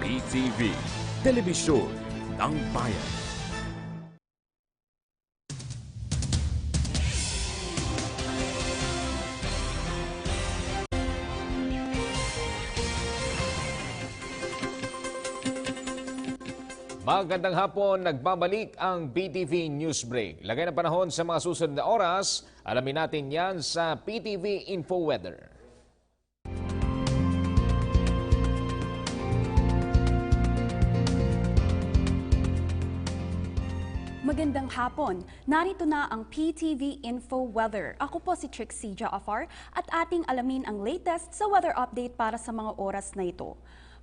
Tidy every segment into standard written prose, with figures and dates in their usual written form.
PTV, Telebisyon ng Bayan. Magandang hapon, nagbabalik ang PTV News Break. Lagay ng panahon sa mga susunod na oras, alamin natin yan sa PTV Info Weather. Magandang hapon. Narito na ang PTV Info Weather. Ako po si Trixie Jaafar at ating alamin ang latest sa weather update para sa mga oras na ito.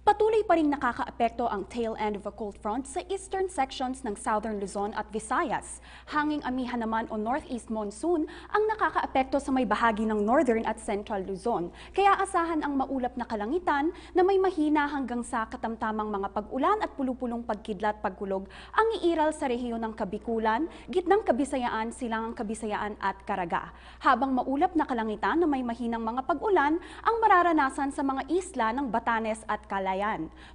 Patuloy pa rin nakakaapekto ang tail end of a cold front sa eastern sections ng Southern Luzon at Visayas. Hanging amihan naman o northeast monsoon ang nakakaapekto sa may bahagi ng northern at central Luzon. Kaya asahan ang maulap na kalangitan na may mahina hanggang sa katamtamang mga pag-ulan at pulupulong pagkidlat pagkulog ang iiral sa rehiyon ng Kabikulan, Gitnang Kabisayaan, Silangang Kabisayaan at Caraga. Habang maulap na kalangitan na may mahinang mga pag-ulan ang mararanasan sa mga isla ng Batanes at Calayan.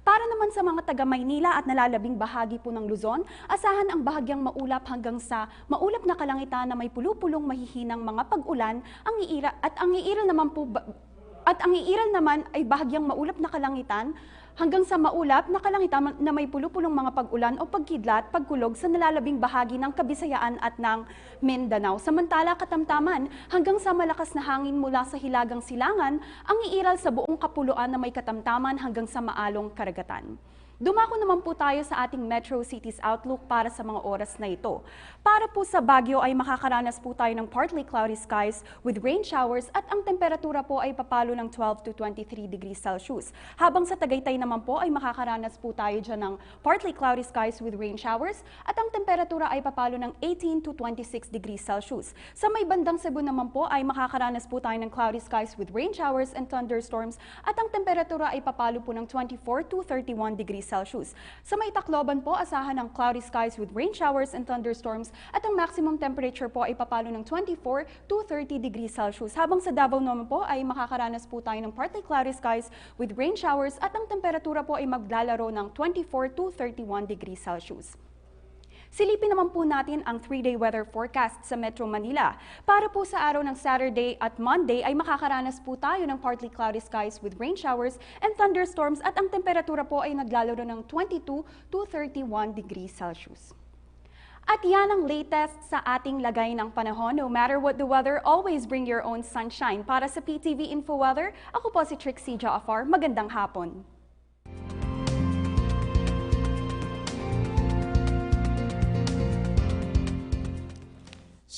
Para naman sa mga taga Maynila at nalalabing bahagi po ng Luzon, asahan ang bahagyang maulap hanggang sa maulap na kalangitan na may pulupulong mahihinang mga pag-ulan ang iiral naman ay bahagyang maulap na kalangitan hanggang sa maulap na kalangitan na may pulupulong mga pag-ulan o pagkidlat, pagkulog sa nalalabing bahagi ng Kabisayaan at ng Mindanao. Samantala katamtaman hanggang sa malakas na hangin mula sa Hilagang Silangan ang iiral sa buong kapuluan na may katamtaman hanggang sa maalong karagatan. Dumako naman po tayo sa ating Metro Cities Outlook para sa mga oras na ito. Para po sa Baguio ay makakaranas po tayo ng partly cloudy skies with rain showers at ang temperatura po ay papalo ng 12 to 23 degrees Celsius. Habang sa Tagaytay naman po ay makakaranas po tayo dyan ng partly cloudy skies with rain showers at ang temperatura ay papalo ng 18 to 26 degrees Celsius. Sa may bandang Cebu naman po ay makakaranas po tayo ng cloudy skies with rain showers and thunderstorms at ang temperatura ay papalo po ng 24 to 31 degrees Celsius. Sa may Tacloban po, asahan ng cloudy skies with rain showers and thunderstorms at ang maximum temperature po ay papalo ng 24 to 30 degrees Celsius. Habang sa Davao naman po ay makakaranas po tayo ng partly cloudy skies with rain showers at ang temperatura po ay maglalaro ng 24 to 31 degrees Celsius. Silipin naman po natin ang 3-day weather forecast sa Metro Manila. Para po sa araw ng Saturday at Monday ay makakaranas po tayo ng partly cloudy skies with rain showers and thunderstorms at ang temperatura po ay naglalaro ng 22 to 31 degrees Celsius. At yan ang latest sa ating lagay ng panahon. No matter what the weather, always bring your own sunshine. Para sa PTV Info Weather, ako po si Trixie Jaafar. Magandang hapon.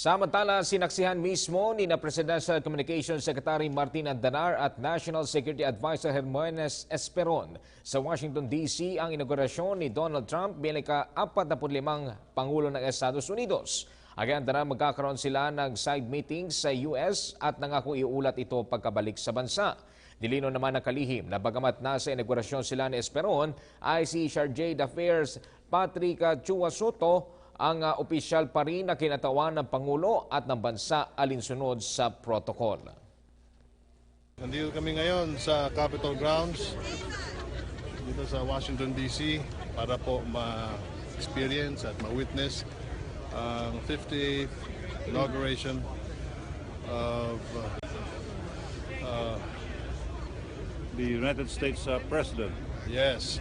Samantala, sinaksihan mismo ni na Presidential Communications Secretary Martin Andanar at National Security Advisor Hermanes Esperon sa Washington, D.C. ang inaugurasyon ni Donald Trump bilang ka-45 Pangulo ng Estados Unidos. Agad na magkakaroon sila ng side meetings sa US at nangako iulat ito pagkabalik sa bansa. Dilino naman ng kalihim na bagamat nasa inaugurasyon sila ni Esperon ay si Chargé d'Affaires Patrick Chua Soto ang opisyal pa rin na kinatawan ng Pangulo at ng bansa alinsunod sa protocol. Nandito kami ngayon sa Capitol Grounds dito sa Washington, D.C. para po ma-experience at ma-witness ang 50th inauguration of the United States President. Yes.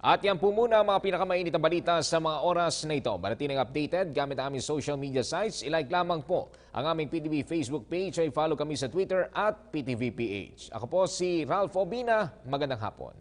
At yan po muna ang mga pinakamainit na balita sa mga oras na ito. Manatiling updated gamit ang aming social media sites. I-like lamang po ang aming PTV Facebook page ay follow kami sa Twitter at PTVPH. Ako po si Ralph Obina. Magandang hapon.